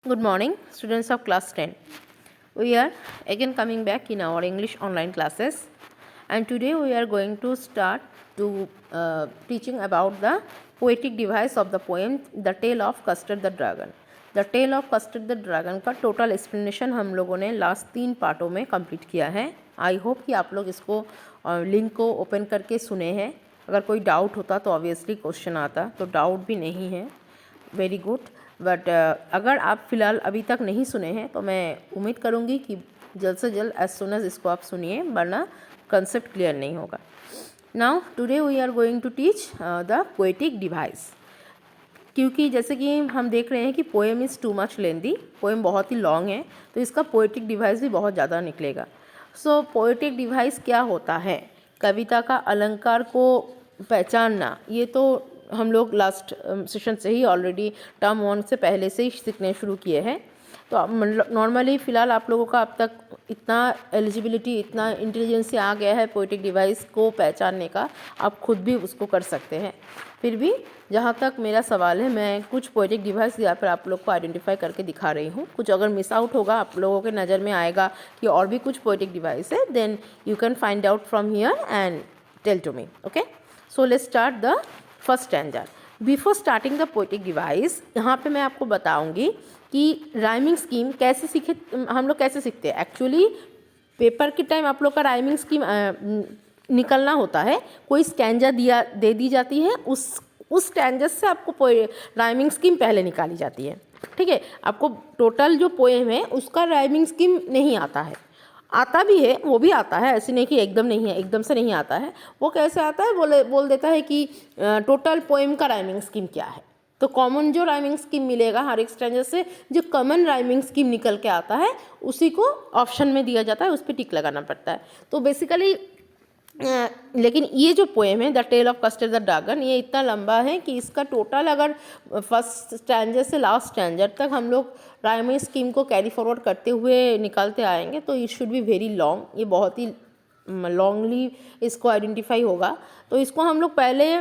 Good morning, students of class 10. We are again coming back in our English online classes, and today we are going to start to teaching about the poetic device of the poem The Tale of Custard the Dragon. The Tale of Custard the Dragon का total explanation हम लोगों ने last 3 पार्टों में complete किया है. I hope कि आप लोग इसको लिंक को ओपन करके सुने हैं. अगर कोई डाउट होता तो ऑब्वियसली क्वेश्चन आता, तो डाउट भी नहीं है. Very good. बट अगर आप फ़िलहाल अभी तक नहीं सुने हैं तो मैं उम्मीद करूँगी कि जल्द से जल्द एज सुन एज इसको आप सुनिए, वरना कंसेप्ट क्लियर नहीं होगा. Now today we are going to teach the poetic device. क्योंकि जैसे कि हम देख रहे हैं कि poem is too much lengthy, poem बहुत ही लॉन्ग है, तो इसका पोएटिक डिवाइस भी बहुत ज़्यादा निकलेगा. सो पोएटिक डिवाइस क्या होता है? कविता का अलंकार को पहचानना, ये तो हम लोग लास्ट सेशन से ही ऑलरेडी टर्म 1 से पहले से ही सीखने शुरू किए हैं. तो नॉर्मली फ़िलहाल आप लोगों का अब तक इतना एलिजिबिलिटी, इतना इंटेलिजेंस आ गया है पोएटिक डिवाइस को पहचानने का, आप खुद भी उसको कर सकते हैं. फिर भी जहाँ तक मेरा सवाल है, मैं कुछ पोएटिक डिवाइस यहाँ पर आप लोग को आइडेंटिफाई करके दिखा रही हूँ. कुछ अगर मिस आउट होगा, आप लोगों के नज़र में आएगा कि और भी कुछ पोएटिक डिवाइस है, then you can find out from here and tell to me. Okay, so let's start the first stanza. Before starting the poetic device, यहाँ पे मैं आपको बताऊंगी कि राइमिंग स्कीम कैसे सीखे, हम लोग कैसे सीखते हैं. एक्चुअली पेपर के टाइम आप लोग का राइमिंग स्कीम निकलना होता है. कोई स्टैंजा दे दी जाती है, उस स्टैंजा से आपको राइमिंग स्कीम पहले निकाली जाती है. ठीक है, आपको टोटल जो पोएम है उसका राइमिंग स्कीम नहीं आता है. आता भी है, वो भी आता है, ऐसे नहीं कि एकदम नहीं है, एकदम से नहीं आता है. वो कैसे आता है, बोल देता है कि टोटल पोएम का राइमिंग स्कीम क्या है. तो कॉमन जो राइमिंग स्कीम मिलेगा हर एक स्टैंजा से, जो कॉमन राइमिंग स्कीम निकल के आता है, उसी को ऑप्शन में दिया जाता है, उस पर टिक लगाना पड़ता है. तो बेसिकली लेकिन ये जो पोएम है the tell of custard the dragon, ये इतना लंबा है कि इसका टोटल अगर फर्स्ट स्टैंजर से लास्ट स्टैंजर तक हम लोग राइमिंग स्कीम को कैरी फॉरवर्ड करते हुए निकालते आएंगे, तो it should be very long. ये बहुत ही लॉन्गली इसको आइडेंटिफाई होगा. तो इसको हम लोग पहले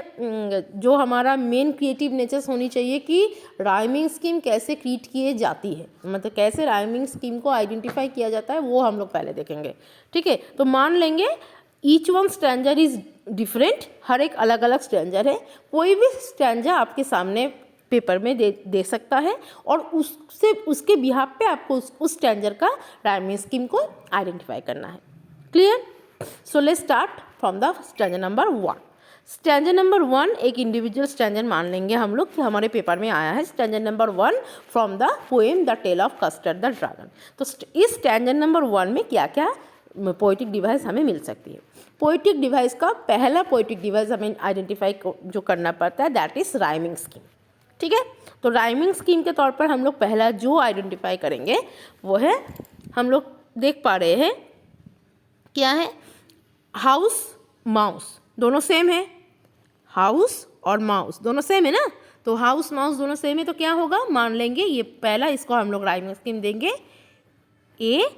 जो हमारा मेन क्रिएटिव नेचर्स होनी चाहिए कि राइमिंग स्कीम कैसे क्रिएट किए जाती है, मतलब कैसे राइमिंग स्कीम को आइडेंटिफाई किया जाता है, वो हम लोग पहले देखेंगे. ठीक है, तो मान लेंगे ईच वन स्टैंजर इज़ डिफरेंट, हर एक अलग अलग स्टैंजर है. कोई भी स्टैंजर आपके सामने पेपर में दे सकता है और उसके बिहाफ पे आपको उस स्टैंजर का राइमिंग स्कीम को आइडेंटिफाई करना है. Clear? So let's start from the stanza number 1. Stanza number 1 एक इंडिविजुअल स्टैंजर मान लेंगे हम लोग कि हमारे पेपर में आया है. Stanza number 1 from the poem the tell of custard the dragon. तो इस स्टैंजर नंबर 1 में क्या क्या पोएटिक डिवाइस हमें मिल सकती है. पोएटिक डिवाइस का पहला पोएटिक डिवाइस हमें आइडेंटिफाई जो करना पड़ता है, दैट इज़ राइमिंग स्कीम. ठीक है, तो राइमिंग स्कीम के तौर पर हम लोग पहला जो आइडेंटिफाई करेंगे वो है, हम लोग देख पा रहे हैं क्या है, हाउस माउस दोनों सेम है. हाउस और माउस दोनों सेम है ना, तो हाउस माउस दोनों सेम है, तो क्या होगा, मान लेंगे ये पहला, इसको हम लोग राइमिंग स्कीम देंगे ए.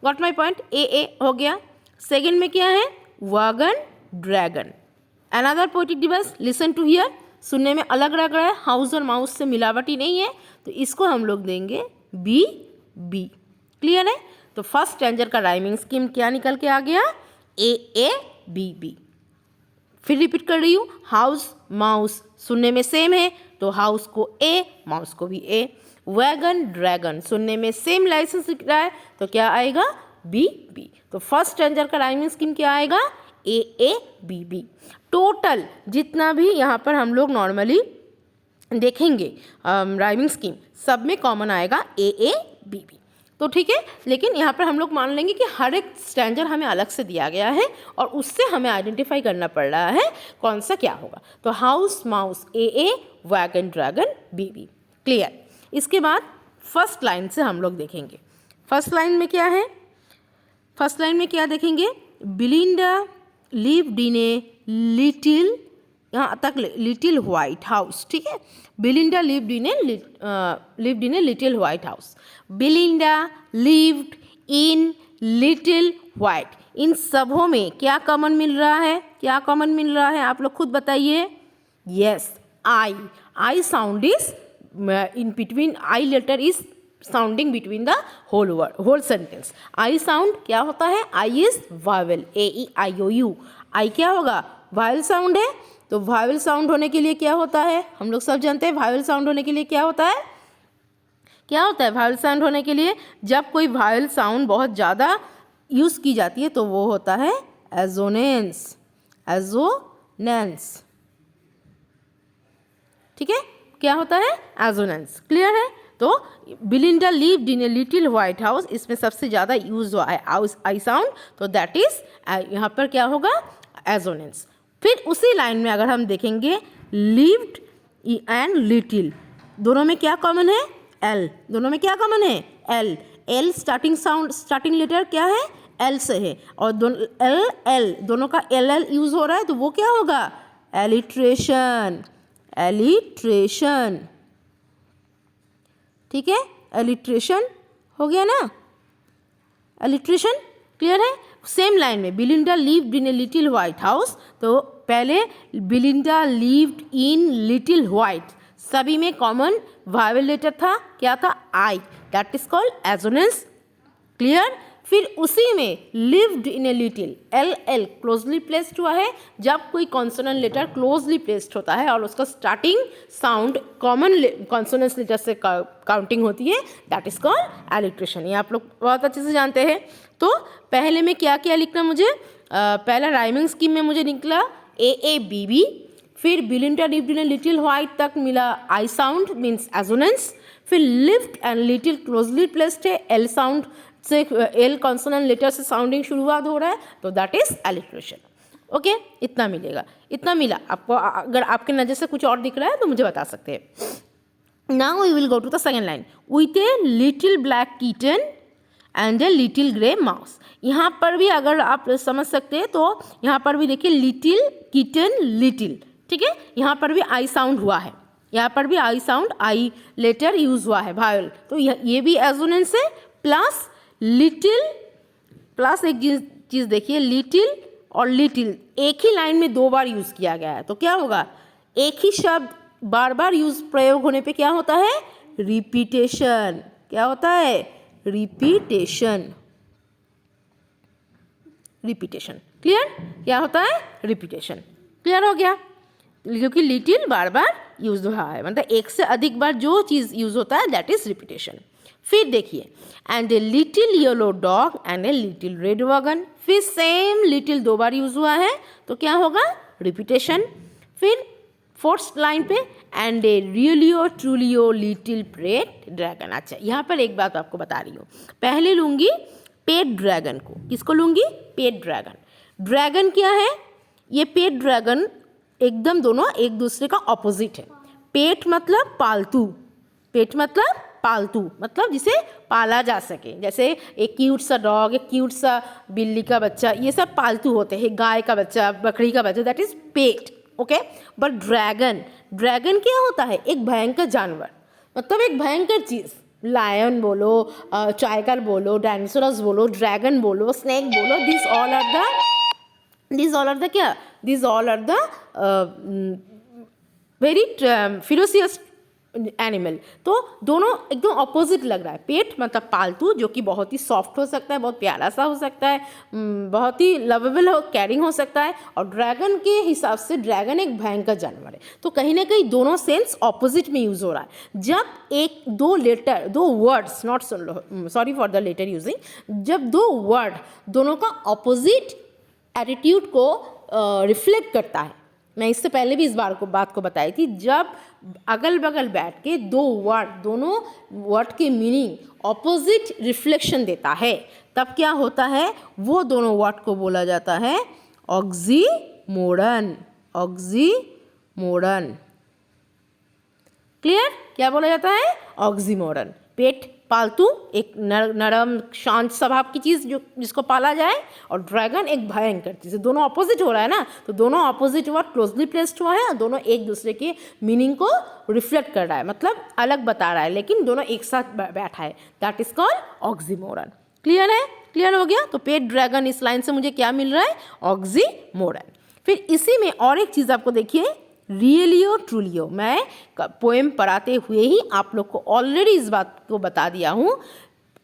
Got my point. ए हो गया. सेकेंड में क्या है, wagon dragon. Another poetic device, listen to here. सुनने में अलग लग रहा है, हाउस और माउस से मिलावटी नहीं है, तो इसको हम लोग देंगे बी. क्लियर है? तो फर्स्ट स्टैंजर का राइमिंग स्कीम क्या निकल के आ गया, ए बी. फिर रिपीट कर रही हूँ, हाउस माउस सुनने में सेम है, तो हाउस को ए, माउस को भी ए. वैगन ड्रैगन सुनने में सेम लाइसेंस दिख रहा है, तो क्या आएगा, बी. तो फर्स्ट स्टैंजर का राइमिंग स्कीम क्या आएगा, ए बी. टोटल जितना भी यहाँ पर हम लोग नॉर्मली देखेंगे राइमिंग स्कीम, सब में कॉमन आएगा ए बी. तो ठीक है, लेकिन यहाँ पर हम लोग मान लेंगे कि हर एक स्टैंजर हमें अलग से दिया गया है और उससे हमें आइडेंटिफाई करना पड़ रहा है कौन सा क्या होगा. तो हाउस माउस ए, वैगन ड्रैगन बी. क्लियर? इसके बाद फर्स्ट लाइन से हम लोग देखेंगे. फर्स्ट लाइन में क्या है, फर्स्ट लाइन में क्या देखेंगे, बिलिंडा लिव्ड इन ए लिटिल, यहाँ तक लिटिल व्हाइट हाउस. ठीक है, Belinda lived in a little white house. Belinda lived in little white, इन सबों में क्या कॉमन मिल रहा है, क्या कॉमन मिल रहा है, आप लोग खुद बताइए. Yes, I sound is in between I letter is sounding between the whole word whole sentence. I sound क्या होता है? I is vowel, AEIOU। I क्या होगा? वावेल साउंड है। तो वावेल साउंड होने के लिए क्या होता है? हम लोग सब जानते हैं वावेल साउंड होने के लिए क्या होता है? क्या होता है वावेल साउंड होने के लिए? जब कोई वावेल साउंड बहुत ज़्यादा यूज़ की जाती है तो वो होता है एजोनेंस। एजोनेंस, ठीक है, क्या होता है? एजोनेंस। क्लियर है? तो Belinda lived in a little white house, इसमें सबसे ज़्यादा यूज हुआ है आई साउंड, तो दैट इज यहाँ पर क्या होगा? एजोनेंस। फिर उसी लाइन में अगर हम देखेंगे लिव्ड एंड लिटिल, दोनों में क्या कॉमन है? एल। दोनों में क्या कॉमन है? L. L starting sound, starting letter क्या है? एल से है, और दोनों एल दोनों का एल यूज हो रहा है, तो वो क्या होगा? एलिट्रेशन। एलिट्रेशन, ठीक है, एलिट्रेशन हो गया ना? एलिट्रेशन क्लियर है? सेम लाइन में Belinda lived in a little white house, तो पहले Belinda lived in little white, सभी में कॉमन वावेल लेटर था, क्या था? I, that is called assonance. Clear? फिर उसी में lived in a little, L closely placed हुआ है। जब कोई कॉन्सोनेंट लेटर क्लोजली प्लेस्ड होता है और उसका starting sound common consonant letter से काउंटिंग होती है, दैट इज कॉल्ड एलिट्रेशन। ये आप लोग बहुत अच्छे से जानते हैं। तो पहले में क्या क्या लिखना मुझे? पहला राइमिंग स्कीम में मुझे निकला AABB, फिर Belinda lived in a little white तक मिला आई साउंड मीन्स एजोनेंस, फिर lived and little closely placed है, एल साउंड से, एल कॉन्सोनेंट लेटर से साउंडिंग शुरुआत हो रहा है, तो दैट इज एलिट्रेशन। ओके, इतना मिलेगा, इतना मिला आपको। अगर आपके नज़र से कुछ और दिख रहा है तो मुझे बता सकते हैं। Now we will go to the second line, with a little black kitten and a little grey mouse. यहाँ पर भी अगर आप समझ सकते हैं तो यहाँ पर भी देखिए लिटिल किटन लिटिल, ठीक है, यहाँ पर भी आई साउंड हुआ है, यहाँ पर भी I sound, I letter use हुआ है वावेल, तो ये भी एजोनेंस है। प्लस लिटिल, प्लस एक चीज़ देखिए, लिटिल और लिटिल एक ही लाइन में दो बार यूज़ किया गया है, तो क्या होगा? एक ही शब्द बार बार प्रयोग होने पे क्या होता है? रिपीटेशन। क्या होता है? रिपीटेशन। Repetition, clear? क्या होता है? रिपीटेशन। क्लियर हो गया? क्योंकि लिटिल बार बार यूज हुआ है, मतलब एक से अधिक बार जो चीज़ यूज होता है दैट इज रिपीटेशन। फिर देखिए, and a little yellow dog and a little red wagon, फिर सेम लिटिल दो बार यूज हुआ है, तो क्या होगा? रिपीटेशन। फिर फोर्थ लाइन पे, and A रियलियो ट्रूलियो little pet dragon. अच्छा, यहाँ पर एक बात आपको बता रही हूँ, पहले लूँगी पेट ड्रैगन को। किसको लूँगी? पेट ड्रैगन। ड्रैगन क्या है? ये पेट ड्रैगन एकदम दोनों एक दूसरे का ऑपोजिट है। पेट मतलब पालतू, पेट मतलब पालतू, मतलब जिसे पाला जा सके, जैसे एक क्यूट सा डॉग, एक क्यूट सा बिल्ली का बच्चा, ये सब पालतू होते हैं, गाय का बच्चा, बकरी का बच्चा, that is pet. Okay, but dragon, dragon क्या होता है? एक भयंकर जानवर, मतलब एक भयंकर चीज़। लायन बोलो, टाइगर बोलो, डायनासोरस बोलो, ड्रैगन बोलो, स्नेक बोलो, दिस ऑल आर द क्या? This all are the very ferocious animal. तो दोनों एकदम ऑपोजिट लग रहा है। पेट मतलब पालतू, जो कि बहुत ही सॉफ्ट हो सकता है, बहुत प्यारा सा हो सकता है, बहुत ही लवेबल हो, कैरिंग हो सकता है, और ड्रैगन के हिसाब से ड्रैगन एक भयंकर जानवर है। तो कहीं ना कहीं दोनों सेंस ऑपोजिट में यूज हो रहा है। जब एक दो लेटर, दो words, not sorry for the letter using, जब दो वर्ड दोनों का ऑपोजिट एटीट्यूड को रिफ्लेक्ट करता है, मैं इससे पहले भी इस बात को बताई थी, जब अगल बगल बैठ के दो वर्ड, दोनों वर्ड के मीनिंग ऑपोजिट रिफ्लेक्शन देता है, तब क्या होता है? वो दोनों वर्ड को बोला जाता है ऑक्सीमोरन। Oxymoron, clear? क्या बोला जाता है? ऑक्सीमोरन। पेट पालतू, एक नरम शांत स्वभाव की चीज़ जो जिसको पाला जाए, और ड्रैगन एक भयंकर चीज़। दोनों ऑपोजिट हो रहा है ना, तो दोनों ऑपोजिट वर्ड क्लोजली प्लेस्ड हुआ है, और दोनों एक दूसरे के मीनिंग को रिफ्लेक्ट कर रहा है, मतलब अलग बता रहा है, लेकिन दोनों एक साथ बैठा है, that is called oxymoron. Clear है? क्लियर हो गया? तो पेट ड्रैगन, इस लाइन से मुझे क्या मिल रहा है? ऑक्सीमोरन। फिर इसी में और एक चीज़ आपको देखिए, रियलियो ट्रूलियो। मैं पोएम पढ़ाते हुए ही आप लोग को ऑलरेडी इस बात को बता दिया हूँ।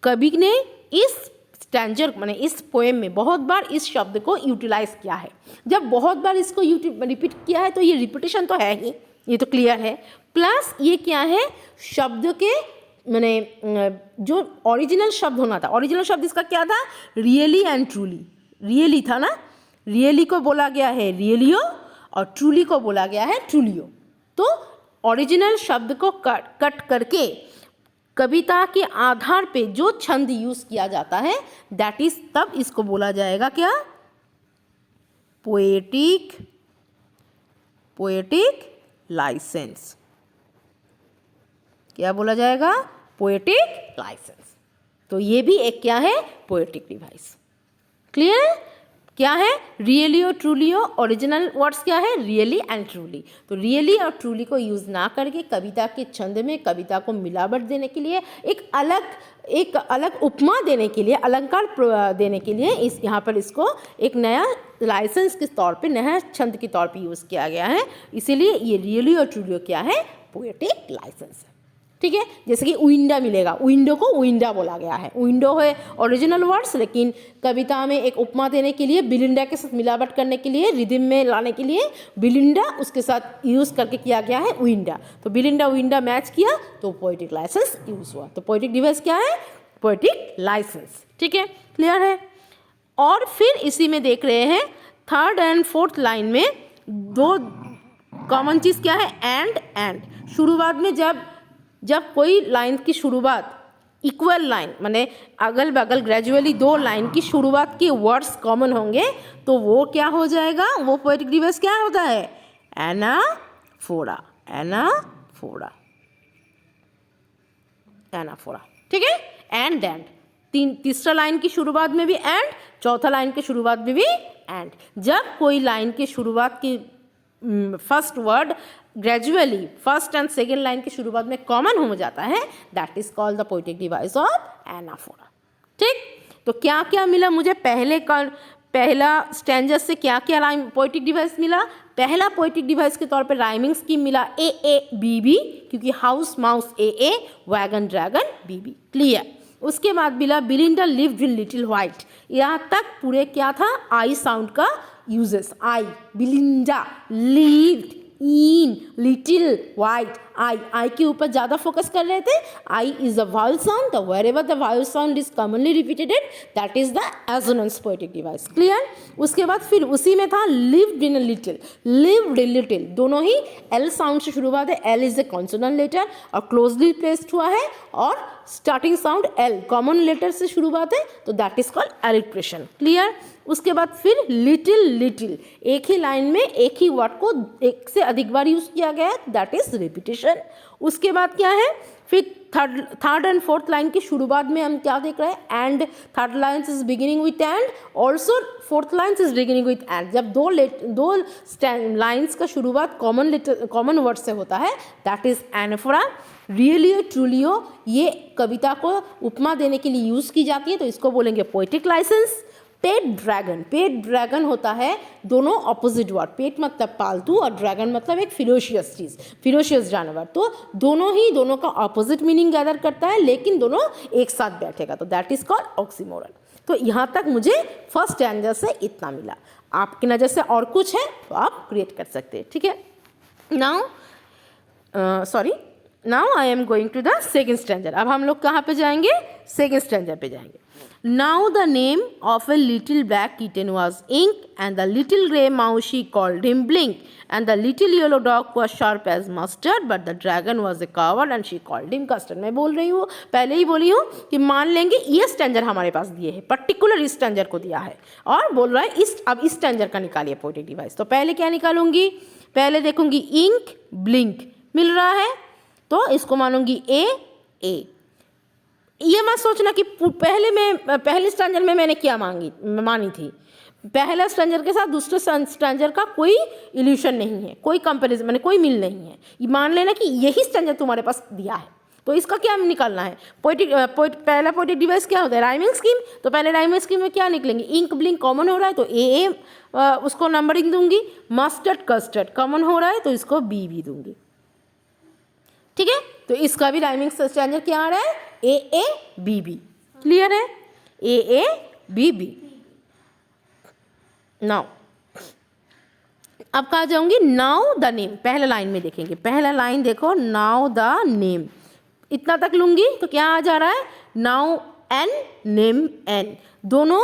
कवि ने इस स्टैंजर माने इस पोएम में बहुत बार इस शब्द को यूटिलाइज किया है। जब बहुत बार इसको रिपीट किया है तो ये रिपीटेशन तो है ही, ये तो क्लियर है। प्लस ये क्या है, शब्द के माने जो ओरिजिनल शब्द होना था, ओरिजिनल शब्द इसका क्या था, रियली एंड ट्रूली। रियली था ना, रियली को बोला गया है रियलियो और ट्रूली को बोला गया है ट्रूलियो। तो ओरिजिनल शब्द को कट करके कविता के आधार पे जो छंद यूज किया जाता है दैट इज, तब इसको बोला जाएगा क्या, पोएटिक लाइसेंस। क्या बोला जाएगा, पोएटिक लाइसेंस। तो ये भी एक क्या है, पोएटिक डिवाइस। क्लियर, क्या है, रियलियो ट्रूलियो, ओरिजिनल वर्ड्स क्या है, रियली एंड ट्रूली। तो रियली और ट्रूली को यूज ना करके कविता के छंद में कविता को मिलावट देने के लिए, एक अलग उपमा देने के लिए, अलंकार देने के लिए इस यहाँ पर इसको एक नया लाइसेंस के तौर पे, नया छंद के तौर पे यूज किया गया है। इसीलिए ये रियली और ट्रूलियो क्या है, पोएटिक लाइसेंस है। ठीक है, जैसे कि विंडो मिलेगा, विंडो को विंडा बोला गया है, विंडो है ओरिजिनल वर्ड्स, लेकिन कविता में एक उपमा देने के लिए, बिलिंडा के साथ मिलावट करने के लिए, रिदम में लाने के लिए बिलिंडा उसके साथ यूज करके किया गया है विंडा। तो बिलिंडा विंडा मैच किया तो पोएटिक लाइसेंस यूज हुआ। तो पोएटिक डिवाइस क्या है, पोएटिक लाइसेंस। ठीक है, क्लियर है। और फिर इसी में देख रहे हैं थर्ड एंड फोर्थ लाइन में दो कॉमन चीज़ क्या है, एंड। शुरुआत में जब कोई लाइन की शुरुआत इक्वल लाइन माने अगल बगल ग्रेजुअली दो लाइन की शुरुआत के वर्ड्स कॉमन होंगे तो वो क्या हो जाएगा, वो पोएटिक डिवाइस क्या होता है, एनाफोरा। ठीक है, एंड तीसरा लाइन की शुरुआत में भी एंड, चौथा लाइन की शुरुआत में भी एंड। जब कोई लाइन की शुरुआत की first word gradually first and second line की शुरुआत में कॉमन हो जाता है that is called the poetic device of anaphora. ठीक, तो क्या क्या मिला मुझे, पहला स्टैंजर से क्या क्या लाइन पोएटिक डिवाइस मिला। पहला पोएटिक डिवाइस के तौर पे राइमिंग स्कीम मिला AABB, क्योंकि house mouse AA, wagon dragon BB। Clear. उसके बाद मिला Belinda lived in little white. यहाँ तक पूरे क्या था, आई साउंड का uses, I, Belinda, lived in little white, I के ऊपर ज़्यादा फोकस कर रहे थे। I is a vowel sound, the wherever the vowel sound is commonly repeated that is the assonance poetic device. Clear. उसके बाद फिर उसी में था लिव्ड इन लिटिल, दोनों ही एल साउंड से शुरुआत है, L is a consonant letter और क्लोजली प्लेस्ड हुआ है, और starting sound L common letter से शुरुआत है तो that is called alliteration. Clear. उसके बाद फिर लिटिल, एक ही लाइन में एक ही वर्ड को एक से अधिक बार यूज किया गया है दैट इज रिपीटेशन। उसके बाद क्या है, फिर थर्ड एंड फोर्थ लाइन की शुरुआत में हम क्या देख रहे हैं, and. Third line is beginning with and, also fourth line is beginning with and. जब दो लाइन्स का शुरुआत कॉमन वर्ड से होता है दैट इज एनाफोरा। रियलियो ट्रूलियो ये कविता को उपमा देने के लिए यूज की जाती है तो इसको बोलेंगे पोएटिक लाइसेंस। पेट ड्रैगन होता है दोनों ऑपोजिट वर्ड, पेट मतलब पालतू और ड्रैगन मतलब एक फिरोशियस चीज़, फिरोशियस जानवर। तो दोनों का ऑपोजिट मीनिंग गैदर करता है लेकिन दोनों एक साथ बैठेगा तो दैट इज कॉल्ड ऑक्सीमोरन। तो यहाँ तक मुझे फर्स्ट स्टैंजर से इतना मिला। आपकी नज़र से और कुछ है तो आप क्रिएट कर सकते हैं। ठीक है, now I am going to the second stanza. अब हम लोग कहाँ पे जाएंगे, सेकेंड स्टैंजर पे जाएंगे। Now the name of a little black kitten was Ink, and the little grey mouse she called him Blink, and the little yellow dog was sharp as mustard, but the dragon was a coward and she called him custard। मैं बोल रही हूँ, पहले ही बोली हूँ कि मान लेंगे ये स्टैंजर हमारे पास दिए है, पर्टिकुलर इस स्टैंजर को दिया है और बोल रहा है अब इस स्टैंजर का निकालिए पोएटिक डिवाइस। तो पहले क्या निकालूंगी, पहले देखूंगी इंक ब्लिंक मिल रहा है तो इसको मानूंगी ए। ये मत सोचना कि पहले स्टैंजर में मैंने क्या मानी थी। पहला स्टैंजर के साथ दूसरे स्टैंजर का कोई इल्यूशन नहीं है, कोई कंपैरिजन माने कोई मिल नहीं है। ये मान लेना कि यही स्टैंजर तुम्हारे पास दिया है। तो इसका क्या निकालना है, पहला पोएटिक डिवाइस क्या होता है, राइमिंग स्कीम। तो पहले राइमिंग स्कीम में क्या निकलेंगे, इंक ब्लिंक कॉमन हो रहा है तो ए उसको नंबरिंग दूंगी, मस्टर्ड कस्टर्ड कॉमन हो रहा है तो इसको बी दूंगी। ठीक है, तो इसका भी राइमिंग स्टैंडर्ड क्या आ रहा है, ए बी बी। क्लियर है, ए बी बी। नाउ अब कहा जाऊंगी, नाउ द नेम। पहला लाइन में देखेंगे, पहला लाइन देखो, नाउ द नेम, इतना तक लूंगी तो क्या आ जा रहा है, नाउ एन नेम एन, दोनों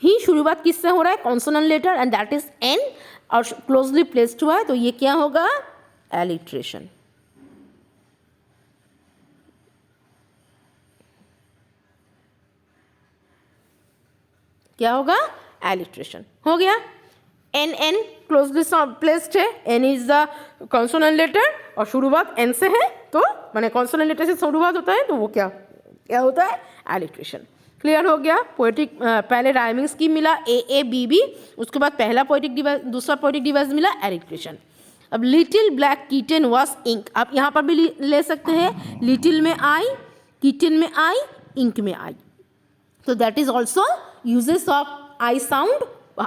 ही शुरुआत किससे हो रहा है, consonant letter and that is N, और क्लोजली प्लेस्ड हुआ है तो ये क्या होगा, एलिट्रेशन। क्या होगा, एलिट्रेशन हो गया। एन एन क्लोजली प्लेस्ड है, N is the consonant letter और शुरुआत एन से है, तो माने कॉन्सोनेंट लेटर से शुरुआत होता है तो वो क्या होता है, एलिट्रेशन। क्लियर हो गया। पोएटिक पहले राइमिंग स्कीम मिला ए बी बी, उसके बाद पहला पोएटिक डिवाइस, दूसरा पोएटिक डिवाइस मिला एलिट्रेशन। अब little black kitten was ink, आप यहाँ पर भी ले सकते हैं, लिटिल में आई, किटन में आई, इंक में आई, तो that is also uses of I sound,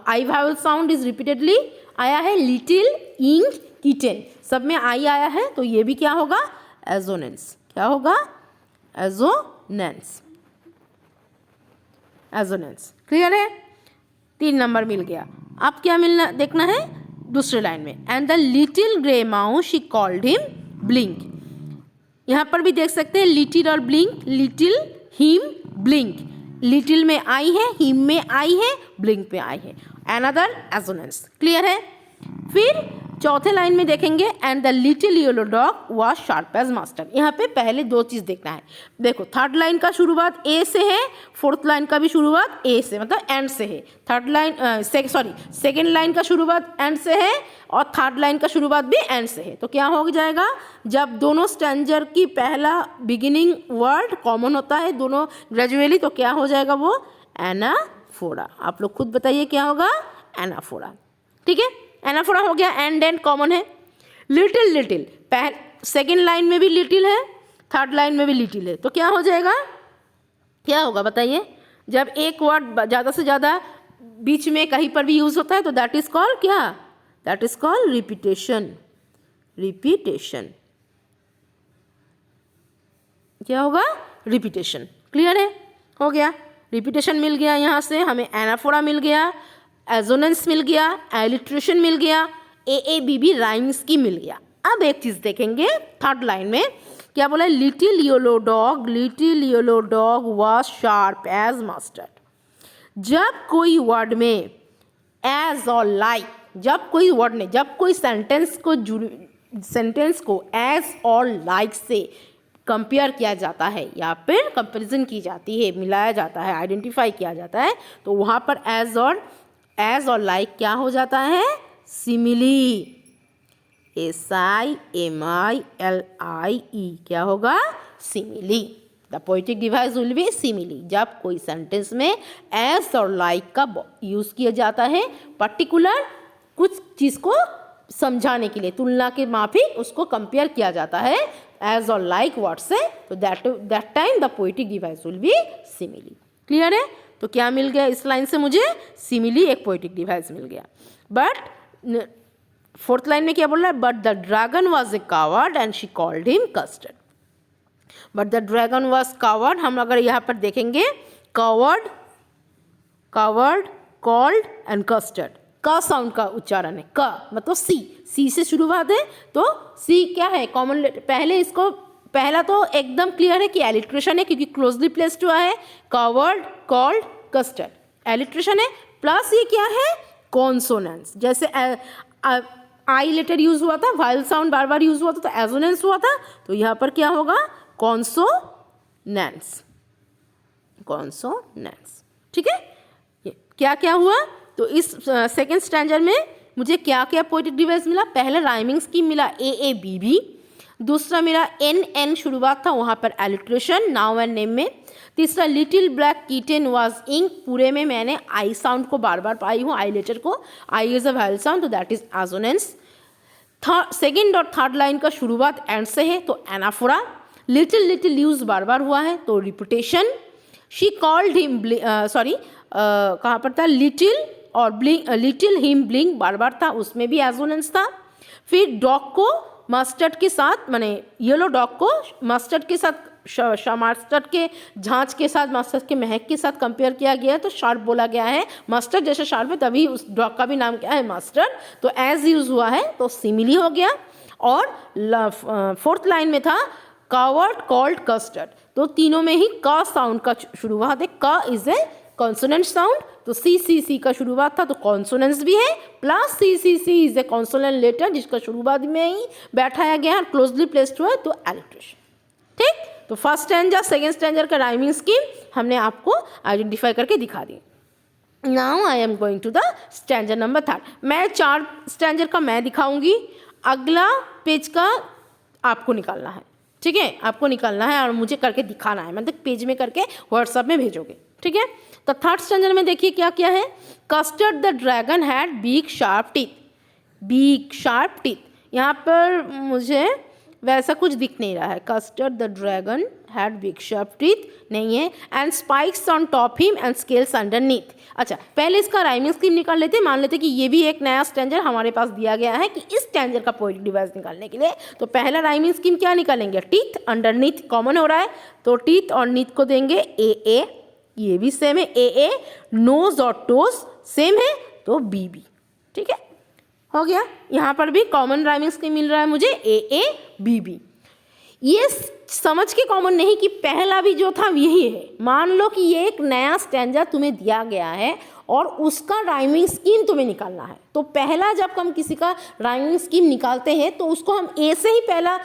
I vowel sound is repeatedly आया है, लिटिल, इंक, किटन सब में आई आया है, तो ये भी क्या होगा, एजोनेंस। क्या होगा, एजोनेंस, एजोनेंस। क्लियर है, 3 नंबर मिल गया। अब क्या मिलना देखना है दूसरे लाइन में, and the little grey mouse she called him blink. यहाँ पर भी देख सकते हैं लिटिल और blink, little, him, blink, little में आई है, हिम में आई है, ब्लिंक में आई है, अनदर एजोनेंस। क्लियर है। फिर चौथे लाइन में देखेंगे, and the little yellow dog was sharp as mustard. यहाँ पे पहले 2 चीज़ देखना है, देखो थर्ड लाइन का शुरुआत ए से है, फोर्थ लाइन का भी शुरुआत ए से, मतलब एंड से है, थर्ड लाइन सेकेंड लाइन का शुरुआत एंड से है और थर्ड लाइन का शुरुआत भी एंड से है, तो क्या हो जाएगा, जब दोनों स्टैंजर की पहला बिगिनिंग वर्ड कॉमन होता है दोनों ग्रेजुअली, तो क्या हो जाएगा वो, एनाफोरा। आप लोग खुद बताइए क्या होगा, एनाफोरा। ठीक है, एनाफोरा हो गया, एंड एंड कॉमन है। लिटिल लिटिल, सेकेंड लाइन में भी लिटिल है, थर्ड लाइन में भी लिटिल है, तो क्या हो जाएगा, क्या होगा बताइए, जब एक वर्ड ज़्यादा से ज़्यादा बीच में कहीं पर भी यूज होता है तो दैट इज कॉल्ड क्या, that is called repetition. Repetition क्या होगा, रिपीटेशन। क्लियर है, हो गया, रिपीटेशन मिल गया, यहाँ से हमें एनाफोरा मिल गया, एजोनेंस मिल गया, एलिट्रेशन मिल गया, A B B rhyme scheme मिल गया। अब एक चीज़ देखेंगे थर्ड लाइन में क्या बोला, little yellow dog was sharp as mustard. जब कोई वर्ड में एज और लाइक, जब कोई वर्ड ने, जब कोई सेंटेंस को एज और लाइक से कंपेयर किया जाता है या फिर कंपैरिजन की जाती है, मिलाया जाता है, आइडेंटिफाई किया जाता है, तो वहाँ पर एज और लाइक क्या हो जाता है, सिमिली। SIMILIE क्या होगा, simile. The poetic device will be simile. जब कोई सेंटेंस में एज और लाइक का यूज़ किया जाता है पर्टिकुलर कुछ चीज़ को समझाने के लिए, तुलना के माफिक उसको कंपेयर किया जाता है एज और लाइक वर्ड से, तो that time the poetic device will be simile. Clear है, तो क्या मिल गया इस लाइन से मुझे, सिमिली एक पोएटिक डिवाइस मिल गया। बट फोर्थ लाइन में क्या बोल रहा है, but the dragon was a coward and she called him custard. But the dragon was coward, हम अगर यहाँ पर देखेंगे कावर्ड, कॉल्ड एंड कस्टर्ड, क साउंड का उच्चारण है, क मतलब सी से शुरुआत है, तो सी क्या है, कॉमन। पहले इसको पहला तो एकदम क्लियर है कि एलिट्रेशन है क्योंकि क्लोजली प्लेस्ड हुआ है, कावर्ड, कॉल्ड, कस्टर्ड, एलिट्रेशन है, प्लस ये क्या है, कॉन्सोनेंस। जैसे आई लेटर यूज हुआ था, वाइल साउंड बार बार यूज हुआ था, तो एजोनेंस हुआ था, तो यहाँ पर क्या होगा, कॉन्सोनेंस। ठीक है, क्या क्या हुआ, तो इस सेकेंड स्टैंडर्ड में मुझे क्या क्या पोएटिक डिवाइस मिला, पहले राइमिंग स्कीम मिला ए बी बी, दूसरा मेरा एन शुरुआत था, वहाँ पर एलिट्रेशन नाउ एंड नेम में, तीसरा little black kitten was ink, पूरे में मैंने आई साउंड को बार बार पाई हूँ, आई लेटर को, आई इज अ वाइल साउंड, तो दैट इज एजोनेंस। सेकेंड और थर्ड लाइन का शुरुआत एंड से है तो एनाफोरा, लिटिल लिटिल यूज बार बार हुआ है तो रिपीटेशन। शी कॉल्ड हिम कहाँ पर था, लिटिल और ब्लिंक, लिटिल हिम ब्लिंक बार बार था, उसमें भी एजोनेंस था। फिर डॉग को मस्टर्ड के साथ, माने येलो डॉग को मस्टर्ड के साथ, मस्टर्ड के झांच के साथ, मस्टर्ड के महक के साथ कंपेयर किया गया है तो शार्प बोला गया है। मस्टर्ड जैसे शार्प है तभी उस डॉग का भी नाम क्या है, मस्टर्ड। तो एज यूज हुआ है तो सिमिली हो गया। और फोर्थ लाइन में था कावर्ड कॉल्ड कस्टर्ड, तो तीनों में ही का साउंड का शुरुआत है। का इज ए कॉन्सोनेंट साउंड, तो सी का शुरुआत था तो कॉन्सोनेंट्स भी है, plus C is a consonant letter जिसका शुरुआत में ही बैठाया गया है, क्लोजली प्लेस्ड हुआ है तो एलिट्रेशन। ठीक, तो फर्स्ट स्टैंजर सेकेंड स्टैंजर का राइमिंग स्कीम हमने आपको आइडेंटिफाई करके दिखा दी। Now I am going to the stanza number 3। मैं 4 स्टैंजर का मैं दिखाऊंगी, अगला पेज का आपको निकालना है। ठीक है, आपको निकालना है और मुझे करके दिखाना है, मतलब पेज में करके व्हाट्सएप में भेजोगे। ठीक है, तो थर्ड स्टैंजर में देखिए क्या क्या है। Custard the dragon had big sharp teeth, big sharp teeth, यहाँ पर मुझे वैसा कुछ दिख नहीं रहा है। Custard the dragon had big sharp teeth नहीं है, and spikes on top him and scales underneath. अच्छा, पहले इसका राइमिंग स्कीम निकाल लेते हैं। मान लेते कि ये भी एक नया स्टैंजर हमारे पास दिया गया है कि इस स्टैंजर का पोएटिक डिवाइस निकालने के लिए। तो पहला राइमिंग स्कीम क्या निकालेंगे, टीथ अंडरनीथ कॉमन हो रहा है तो टीथ और नीथ को देंगे ए, ये भी सेम है ए, नोज और टोज सेम है तो बी। ठीक है, हो गया। यहाँ पर भी कॉमन राइमिंग स्कीम मिल रहा है मुझे ए बी। ये समझ के कॉमन नहीं कि पहला भी जो था यही है। मान लो कि ये एक नया स्टैंजर तुम्हें दिया गया है और उसका राइमिंग स्कीम तुम्हें निकालना है, तो पहला जब हम किसी का राइमिंग स्कीम निकालते हैं तो उसको हम ए से ही पहला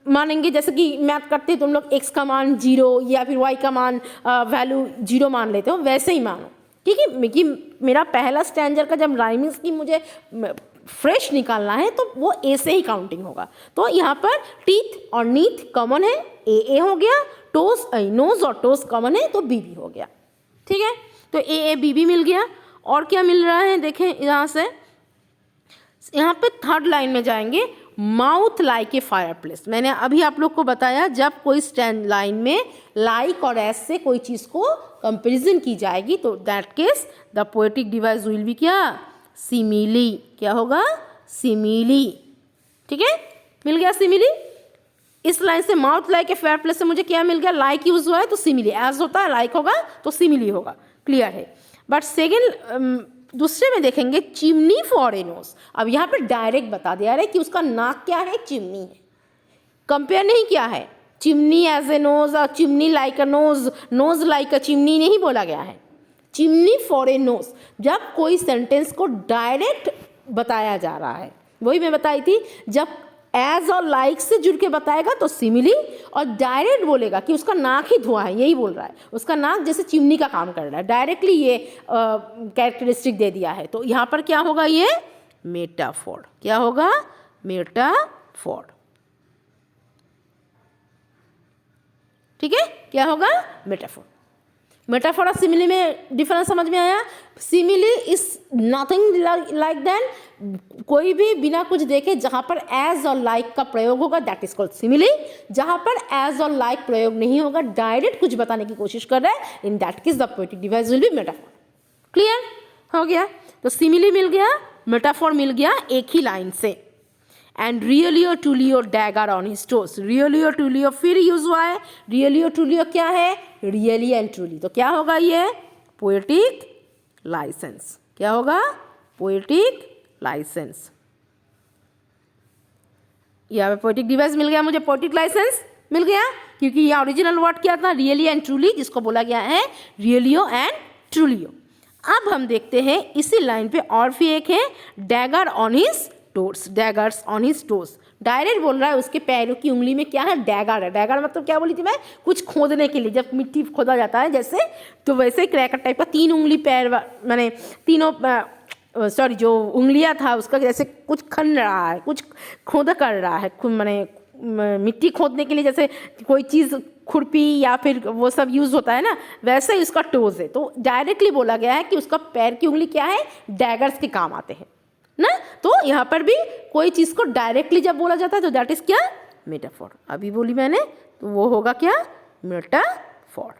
मानेंगे। जैसे कि मैथ करते हैं तुम लोग एक्स का मान 0 या फिर वाई का मान वैल्यू 0 मान लेते हो, वैसे ही मानो। ठीक है, कि मेरा पहला स्टैंजर का जब राइमिंग स्कीम मुझे फ्रेश निकालना है तो वो ए से ही काउंटिंग होगा। तो यहाँ पर टीथ और नीथ कॉमन है, ए हो गया, टोस नोज और टोस कॉमन है तो बी हो गया। ठीक है, तो ए बी मिल गया। और क्या मिल रहा है देखें यहाँ से, यहाँ पे थर्ड लाइन में जाएंगे, mouth like a fire place. मैंने अभी आप लोग को बताया जब कोई स्टैंड लाइन में लाइक और एस से कोई चीज़ को कंपेरिजन की जाएगी तो that case the poetic device will be क्या, सिमिली। क्या होगा, सिमिली। ठीक है, मिल गया सिमिली। इस लाइन से mouth like a fire place से मुझे क्या मिल गया, लाइक यूज हुआ है तो सिमिली, एज होता है लाइक होगा तो सिमिली होगा, क्लियर है। बट सेकेंड दूसरे में देखेंगे चिमनी फॉर ए नोज। अब यहाँ पर डायरेक्ट बता दिया है कि उसका नाक क्या है, चिमनी है, कंपेयर नहीं किया है। चिमनी एज ए नोज और chimney like a nose, nose like a chimney नहीं बोला गया है। चिमनी फॉर ए नोज, जब कोई सेंटेंस को डायरेक्ट बताया जा रहा है, वही मैं बताई थी, जब एज और लाइक से जुड़ के बताएगा तो सिमिली, और डायरेक्ट बोलेगा कि उसका नाक ही धुआं है, यही बोल रहा है, उसका नाक जैसे चिमनी का काम कर रहा है, डायरेक्टली ये कैरेक्टरिस्टिक दे दिया है। तो यहाँ पर क्या होगा, ये मेटाफोर। क्या होगा, मेटाफोर। ठीक है, क्या होगा, मेटाफोर। मेटाफोर और सिमिली में डिफरेंस समझ में आया। Simile is nothing like then, कोई भी बिना कुछ देखे जहां पर एज और लाइक का प्रयोग होगा दैट इज कॉल्ड सिमिली। जहां पर एज और लाइक प्रयोग नहीं होगा, डायरेक्ट कुछ बताने की कोशिश कर रहा है, in that case the poetic device will be metaphor. Clear हो गया। तो सिमिली मिल गया, मेटाफोर मिल गया एक ही लाइन से। एंड रियली और ट्रूली और dagger on his toes. Really और ट्रूली फिर यूज हुआ है। रियली और ट्रूली क्या है, रियली एंड ट्रूली। तो क्या होगा, ये पोएटिक लाइसेंस। क्या होगा, पोएटिक लाइसेंस। यहाँ पे पोएटिक डिवाइस मिल गया मुझे, पोएटिक लाइसेंस मिल गया, क्योंकि ये ओरिजिनल वर्ड क्या था, रियली एंड ट्रूली, जिसको बोला गया है रियलियो एंड ट्रूलियो। अब हम देखते हैं इसी लाइन पे और भी एक है, dagger on his toes. Daggers on his toes, direct बोल रहा है उसके पैरों की उंगली में क्या है, डैगर है। डैगर मतलब क्या बोली थी मैं, कुछ खोदने के लिए, जब मिट्टी खोदा जाता है जैसे, तो वैसे क्रैकर टाइप का 3 उंगली पैर, माने तीनों सॉरी जो उंगलियां था उसका जैसे कुछ खन रहा है, कुछ खोद कर रहा है, माने मिट्टी खोदने के लिए जैसे कोई चीज़ खुरपी या फिर वो सब यूज़ होता है ना, वैसे ही उसका टोज है। तो डायरेक्टली बोला गया है कि उसका पैर की उंगली क्या है, डैगर्स के काम आते हैं ना। तो यहाँ पर भी कोई चीज़ को डायरेक्टली जब बोला जाता है तो दैट इज क्या, मेटाफोर। अभी बोली मैंने, तो वो होगा क्या, मेटाफोर।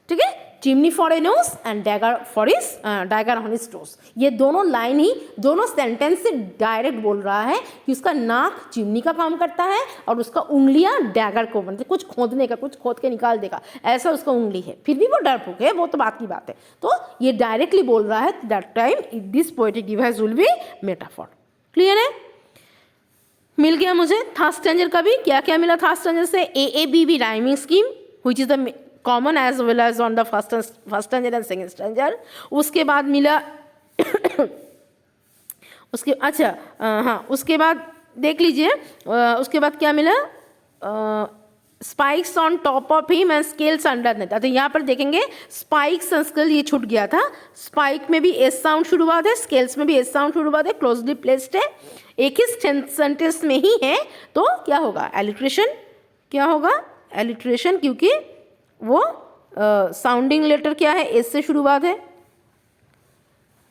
ठीक है, chimney for a nose and dagger on his toes. ये दोनों लाइन ही दोनों सेंटेंस से डायरेक्ट बोल रहा है कि उसका नाक चिमनी का काम करता है और उसका उंगलियां डैगर को, मतलब कुछ खोदने का, कुछ खोद के निकाल देगा, ऐसा उसका उंगली है। फिर भी वो डरपोक है, वो तो बात की बात है। तो ये डायरेक्टली बोल रहा है, that time this poetic device will be metaphor. Clear है, मिल गया मुझे थर्ड स्टैंजर का भी। क्या क्या मिला थर्ड स्टैंजर से, A B B rhyming scheme which is the common as well as on the first stanza and second stanza. उसके बाद मिला उसके अच्छा हाँ, उसके बाद देख लीजिए, उसके बाद क्या मिला, spikes on top of him and scales underneath. तो यहाँ पर देखेंगे स्पाइक्स एंड स्केल, ये छूट गया था। स्पाइक में भी एस साउंड शुरुआत है, स्केल्स में भी एस साउंड शुरुआत है, क्लोजली प्लेस्ड है, एक ही सेंटेंस में ही है। तो क्या होगा, एलिट्रेशन। क्या होगा, एलिट्रेशन, क्योंकि वो साउंडिंग लेटर क्या है, एस से शुरुआत है,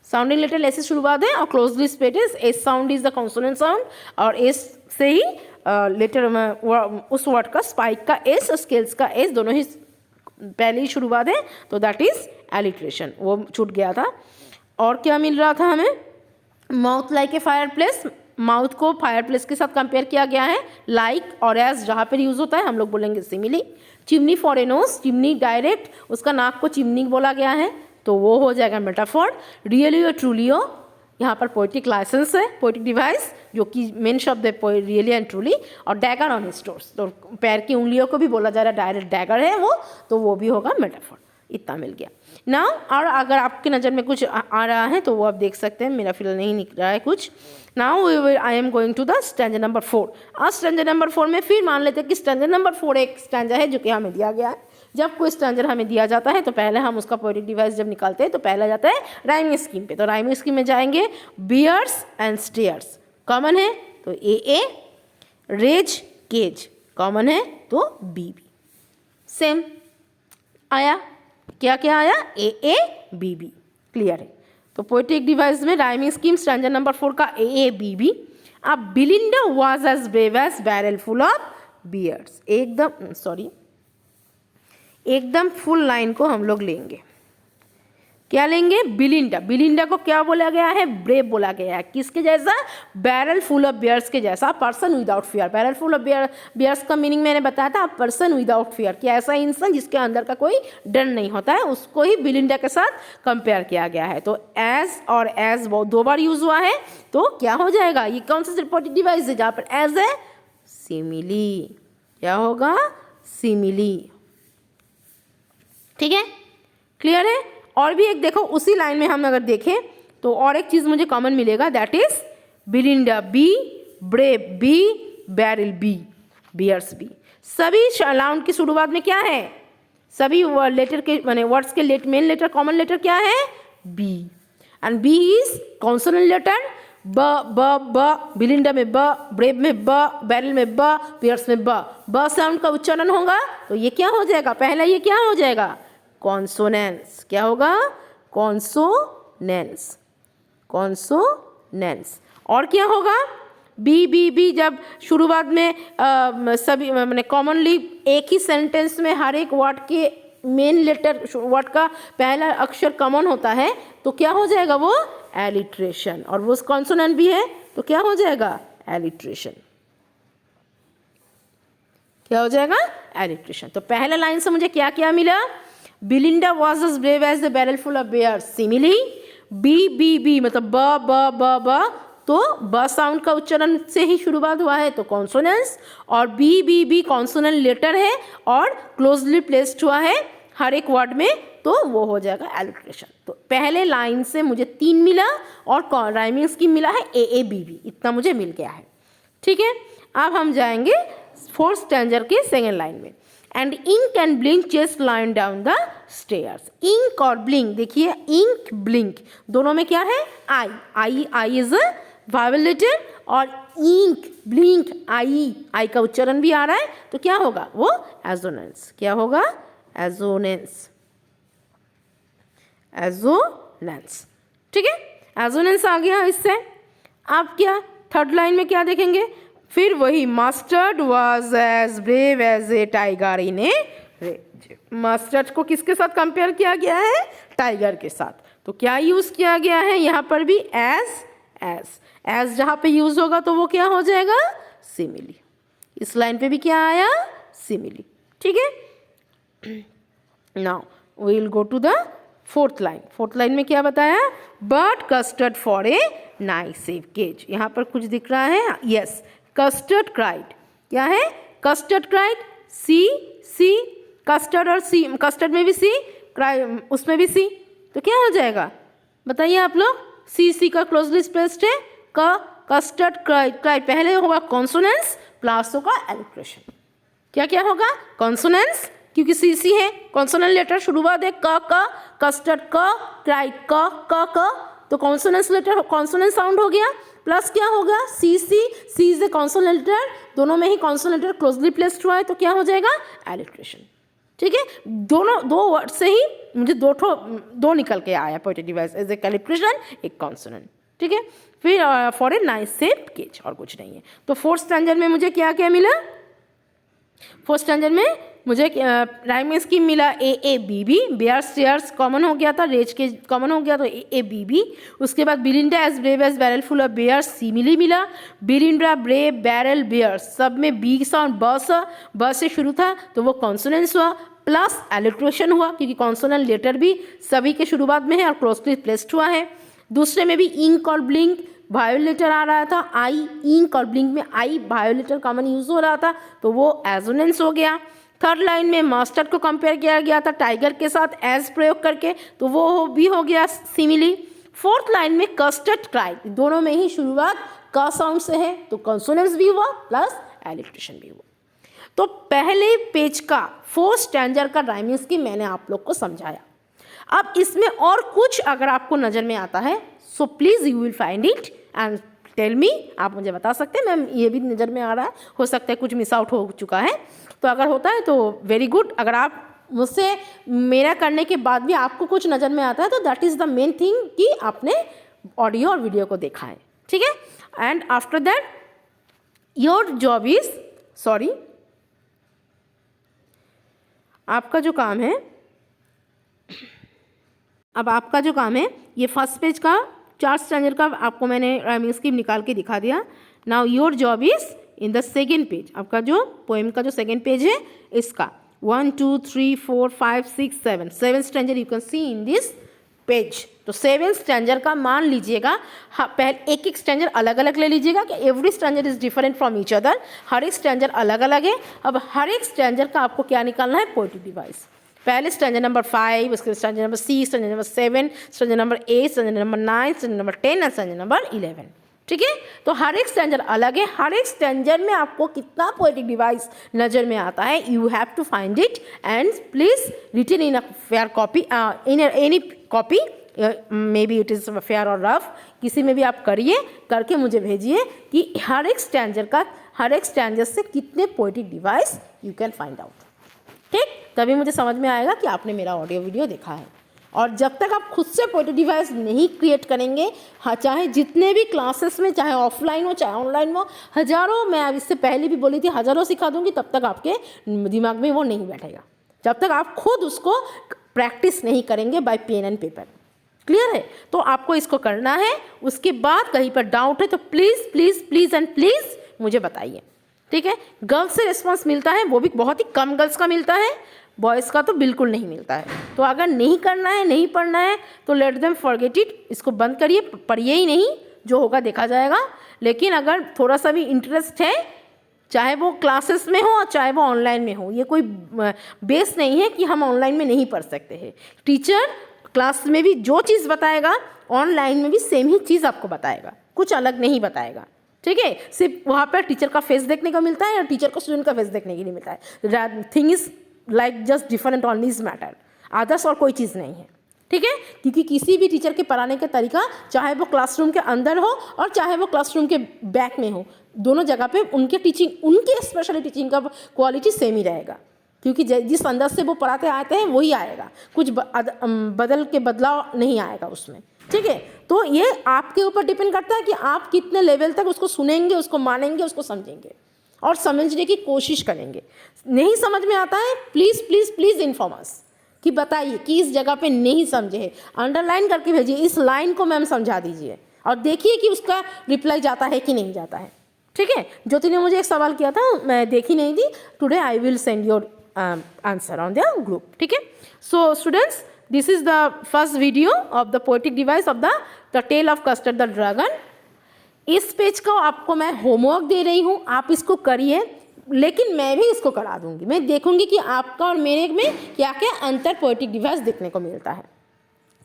साउंडिंग लेटर एस से शुरुआत है, और closely space is S sound is the consonant sound, और एस से ही लेटर में उस वर्ड का, स्पाइक का एस और स्केल्स का एस दोनों ही पहले ही शुरुआत है, तो दैट इज एलिट्रेशन, वो छूट गया था। और क्या मिल रहा था हमें, mouth like a fire place. Mouth को फायर प्लेस के साथ कंपेयर किया गया है, लाइक और एज जहाँ पर यूज होता है हम लोग बोलेंगे simile. Chimney for a nose, chimney direct उसका नाक को चिमनी बोला गया है, तो वो हो जाएगा मेटाफोर। रियली और ट्रूलियो, यहाँ पर पोएटिक लाइसेंस है, पोएटिक डिवाइस जो कि मेन शब्द है रियली एंड ट्रूली। और डैगर ऑन हिज टोज, तो पैर की उंगलियों को भी बोला जा रहा है, डायरेक्ट डैगर है वो, तो वो भी होगा मेटाफोर। इतना मिल गया ना। और अगर आपकी नज़र में कुछ आ रहा है तो वो आप देख सकते हैं, मेरा फिलहाल नहीं निकल रहा है कुछ। Now I am going to the stanza number 4। आज स्टैंजर नंबर 4 में फिर मान लेते हैं कि स्टैंजर नंबर 4 एक स्टैंजर है जो कि हमें दिया गया है। जब कोई स्टैंजर हमें दिया जाता है तो पहले हम उसका पोएटिक डिवाइस जब निकालते हैं तो पहला जाता है राइमिंग स्कीम पे। तो राइमिंग स्कीम में जाएंगे, बियर्स एंड स्टेयर्स कॉमन है, तो ए, रेज केज कॉमन है, तो बी सेम आया। क्या क्या आया, ए बी क्लियर है। तो पोएटिक डिवाइस में राइमिंग स्कीम स्टैंजर नंबर 4 का ए बी। अब Belinda was as brave as barrel full of bears, एकदम फुल लाइन को हम लोग लेंगे। क्या लेंगे, बिलिंडा। बिलिंडा को क्या बोला गया है, ब्रेव बोला गया है। किसके जैसा, बैरल फुल ऑफ बियर्स के जैसा, person without fear. Barrel full of bears का मीनिंग मैंने बताया था, पर्सन विदाउट फियर, कि ऐसा इंसान जिसके अंदर का कोई डर नहीं होता है, उसको ही बिलिंडा के साथ कंपेयर किया गया है। तो एज और एज वो 2 बार यूज हुआ है, तो क्या हो जाएगा, ये कौन सा पोएटिक डिवाइस है जहाँ पर एज है, सिमिली। क्या होगा, सिमिली। ठीक है, क्लियर है। और भी एक देखो, उसी लाइन में हम अगर देखें तो और एक चीज़ मुझे कॉमन मिलेगा, that is Belinda B, brave B, barrel B, bears B. सभी लाउंड की शुरुआत में क्या है, सभी लेटर के माने वर्ड्स के मेन लेटर, कॉमन लेटर क्या है, B. And B is consonant letter, ब, बिलिंडा में ब, ब्रेव में ब, बैरल में ब, बियर्स में ब साउंड का उच्चारण होगा, तो ये क्या हो जाएगा, पहला ये क्या हो जाएगा, कॉन्सोनेंस। क्या होगा, कॉन्सोनेंस, कॉन्सोनेंस। और क्या होगा, बी जब शुरुआत में सभी मैंने कॉमनली एक ही सेंटेंस में हर एक वर्ड के मेन लेटर, वर्ड का पहला अक्षर कॉमन होता है, तो क्या हो जाएगा, वो एलिट्रेशन। और वो कॉन्सोनेंट भी है, तो क्या हो जाएगा, एलिट्रेशन। क्या हो जाएगा, एलिट्रेशन। तो पहले लाइन से मुझे क्या क्या मिला, Belinda was as brave as the barrel full of bears, simile. B मतलब ब, तो ब साउंड का उच्चारण से ही शुरुआत हुआ है, तो कॉन्सोनेंस। और बी कॉन्सोनेंट लेटर है और क्लोजली प्लेस्ड हुआ है हर एक वर्ड में, तो वो हो जाएगा एलिट्रेशन। तो पहले लाइन से मुझे 3 मिला और राइमिंग स्कीम मिला है ए बी, इतना मुझे मिल गया है। ठीक है, अब हम जाएंगे 4th स्टैंजर के सेकेंड लाइन में। And Ink and Blink chased line down the stairs. Ink और ब्लिंक, देखिए इंक ब्लिंक दोनों में क्या है, I is a vowel letter, और इंक ब्लिंक आई का उच्चारण भी आ रहा है, तो क्या होगा, वो एजोनेंस। क्या होगा, एजोनेंस, एजोनेंस। ठीक है, एजोनेंस आ गया इससे। अब क्या थर्ड लाइन में क्या देखेंगे, फिर वही Mustard was as brave as a tiger in a rage. Mustard को किसके साथ कंपेयर किया गया है, टाइगर के साथ। तो क्या यूज किया गया है यहाँ पर भी, एज जहाँ पे यूज होगा तो वो क्या हो जाएगा, सिमिली। इस लाइन पे भी क्या आया, सिमिली। ठीक है, now we will go to the fourth line. Fourth line में क्या बताया, but Custard for a nice safe cage. यहाँ पर कुछ दिख रहा है, यस, कस्टर्ड क्राइड। क्या है, कस्टर्ड क्राइड, सी कस्टर्ड और सी, कस्टर्ड में भी सी, क्राई उसमें भी सी, तो क्या हो जाएगा बताइए आप लोग, सी का क्लोजली स्पेस्ड है, कस्टर्ड क्राइड। पहले होगा कॉन्सोनेंस प्लस होगा एलिट्रेशन। क्या क्या होगा, कॉन्सोनेंस, क्योंकि सी है, कॉन्सोनेंट लेटर शुरुआत है क, कस्टर्ड क, क्राइड क, तो कॉन्सोनेंस लेटर, कॉन्सोनेंट साउंड हो गया, प्लस क्या होगा, सी इज ए कॉन्सोनेंट लेटर, दोनों में ही कॉन्सोनेंट लेटर क्लोजली प्लेस्ड हुआ है, तो क्या हो जाएगा, एलिट्रेशन। ठीक है, दोनों दो वर्ड से ही मुझे दो निकल के आया poetic device, as a alliteration, एक कॉन्सोनेंट। ठीक है, फिर for a nice safe cage, और कुछ नहीं है। तो फोर्थ स्टैंडर्ड में मुझे क्या क्या मिला, फोर्थ स्टैंडर्ड में मुझे राइमिंग स्कीम मिला, A B B, bear stairs common हो गया था, रेज के कॉमन हो गया तो ए बी बी। उसके बाद Belinda as brave as barrel full of bear, simile मिला, बिलिंडा ब्रेव बैरल बेयर, सब में बी साउंड ब से शुरू था तो वो कॉन्सोनेंस हुआ, प्लस एलिट्रेशन हुआ क्योंकि कॉन्सोनेंट लेटर भी सभी के शुरुआत में है और क्लोजली प्लेस्ड हुआ है। दूसरे में भी इंक और ब्लिंक वायोलेटर आ रहा था, आई, इंक और ब्लिंक में आई वायोलेटर कॉमन यूज हो रहा था तो वो एजोनेंस हो गया। थर्ड लाइन में मास्टर्ड को कंपेयर किया गया था टाइगर के साथ एज प्रयोग करके, तो वो भी हो गया सिमिली। फोर्थ लाइन में कस्टर्ड क्राइड, दोनों में ही शुरुआत का साउंड से है तो कॉन्सोनेंस भी हुआ प्लस एलिट्रेशन भी हुआ। तो पहले पेज का फोर्थ स्टैंडर्ड का राइमिंग स्कीम मैंने आप लोग को समझाया। अब इसमें और कुछ अगर आपको नज़र में आता है so please you will find it and tell me, आप मुझे बता सकते हैं मैम ये भी नज़र में आ रहा है, हो सकता है कुछ मिस आउट हो चुका है, तो अगर होता है तो वेरी गुड। अगर आप मुझसे मेरा करने के बाद भी आपको कुछ नज़र में आता है तो that is the main thing कि आपने ऑडियो और वीडियो को देखा है। ठीक है, and after that your job is, sorry, आपका जो काम है, अब आपका जो काम है ये फर्स्ट पेज का 4 स्टैंडर्ड का आपको मैंने राइमिंग स्कीम निकाल के दिखा दिया। Now your job is in the second page, आपका जो पोएम का जो सेकेंड पेज है इसका 1 2 3 4 5 6 7 standard you can see in this page. तो 7 स्टैंडर्ड का मान लीजिएगा, हाँ, पहले एक स्टैंडर्ड अलग अलग ले लीजिएगा कि every standard is different from each other, हर एक स्टैंडर्ड अलग अलग है। अब हर एक स्टैंडर्ड का आपको क्या निकालना है, पोएटिक डिवाइस। पहले स्टैंडर्ड नंबर 5, उसके standard number 6, standard number 7, standard number 8, standard number 9, standard number 10 और स्टैंडर्ड नंबर 11। ठीक है, तो हर एक स्टैंडर्ड अलग है, हर एक स्टैंडर्ड में आपको कितना पोएटिक डिवाइस नज़र में आता है, you have to find it and please written in a fair copy, in any copy, may be it is fair और रफ, किसी में भी आप करिए, करके मुझे भेजिए कि हर एक स्टैंडर्ड से कितने poetic device you can find out. ठीक, तभी मुझे समझ में आएगा कि आपने मेरा ऑडियो वीडियो देखा है। और जब तक आप खुद से पोएटिक डिवाइस नहीं क्रिएट करेंगे, हाँ, चाहे जितने भी क्लासेस में, चाहे ऑफलाइन हो चाहे ऑनलाइन हो, हज़ारों, मैं अब इससे पहले भी बोली थी हज़ारों सिखा दूंगी, तब तक आपके दिमाग में वो नहीं बैठेगा जब तक आप खुद उसको प्रैक्टिस नहीं करेंगे by pen and paper. Clear है, तो आपको इसको करना है। उसके बाद कहीं पर डाउट है तो please please please and please मुझे बताइए। ठीक है, गर्ल्स से रिस्पॉन्स मिलता है, वो भी बहुत ही कम गर्ल्स का मिलता है, बॉयज़ का तो बिल्कुल नहीं मिलता है। तो अगर नहीं करना है, नहीं पढ़ना है तो लेट देम फॉरगेट इट, इसको बंद करिए, पढ़िए ही नहीं, जो होगा देखा जाएगा। लेकिन अगर थोड़ा सा भी इंटरेस्ट है, चाहे वो क्लासेस में हो और चाहे वो ऑनलाइन में हो, ये कोई बेस नहीं है कि हम ऑनलाइन में नहीं पढ़ सकते हैं। टीचर क्लास में भी जो चीज़ बताएगा ऑनलाइन में भी सेम ही चीज़ आपको बताएगा, कुछ अलग नहीं बताएगा। ठीक है, सिर्फ वहाँ पर टीचर का फेस देखने को मिलता है और टीचर को स्टूडेंट का फेस देखने के लिए मिलता है। Thing is like just different on this matter, others और कोई चीज़ नहीं है। ठीक है, क्योंकि किसी भी टीचर के पढ़ाने का तरीका, चाहे वो क्लासरूम के अंदर हो और चाहे वो क्लासरूम के बैक में हो, दोनों जगह पे उनके टीचिंग, उनके स्पेशली टीचिंग का क्वालिटी सेम ही रहेगा, क्योंकि जिस अंदाज से वो पढ़ाते आते हैं वही आएगा, कुछ बदल के बदलाव नहीं आएगा उसमें। ठीक है। तो ये आपके ऊपर डिपेंड करता है कि आप कितने लेवल तक उसको सुनेंगे, उसको मानेंगे, उसको समझेंगे और समझने की कोशिश करेंगे। नहीं समझ में आता है, please please please inform us कि बताइए कि इस जगह पे नहीं समझे है, अंडरलाइन करके भेजिए, इस लाइन को मैम समझा दीजिए और देखिए कि उसका रिप्लाई जाता है कि नहीं जाता है। ठीक है। ज्योति ने मुझे एक सवाल किया था, मैं देखी नहीं थी। Today I will send your answer on the group. ठीक है। So students, this is the first video of the poetic device of the tell of custard the Dragon. इस पेज का आपको मैं होमवर्क दे रही हूँ, आप इसको करिए, लेकिन मैं भी इसको करा दूंगी। मैं देखूंगी कि आपका और मेरे में क्या क्या अंतर पोएटिक डिवाइस देखने को मिलता है।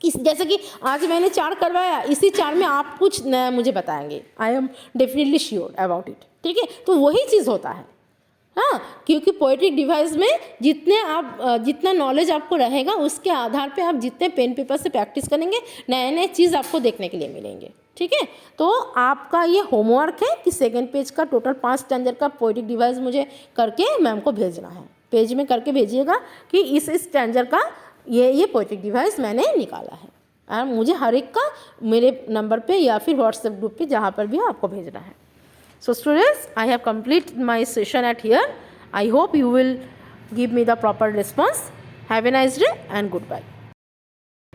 जैसे कि आज मैंने 4 करवाया, इसी 4 में आप कुछ नया मुझे बताएंगे। I am definitely sure about it. ठीक है। तो वही चीज़ होता है, हाँ, क्योंकि पोएटिक डिवाइस में जितना नॉलेज आपको रहेगा उसके आधार पे आप जितने पेन पेपर से प्रैक्टिस करेंगे, नए नए चीज़ आपको देखने के लिए मिलेंगे। ठीक है। तो आपका ये होमवर्क है कि सेकंड पेज का टोटल 5 स्टैंडर्ड का पोएटिक डिवाइस मुझे करके मैम को भेजना है। पेज में करके भेजिएगा कि इस स्टैंडर्ड का ये पोएटिक डिवाइस मैंने निकाला है, और मुझे हर एक का मेरे नंबर पे या फिर व्हाट्सएप ग्रुप पे जहाँ पर भी आपको भेजना है। So students, I have completed my session at here. I hope you will give me the proper response. Have a nice day and goodbye.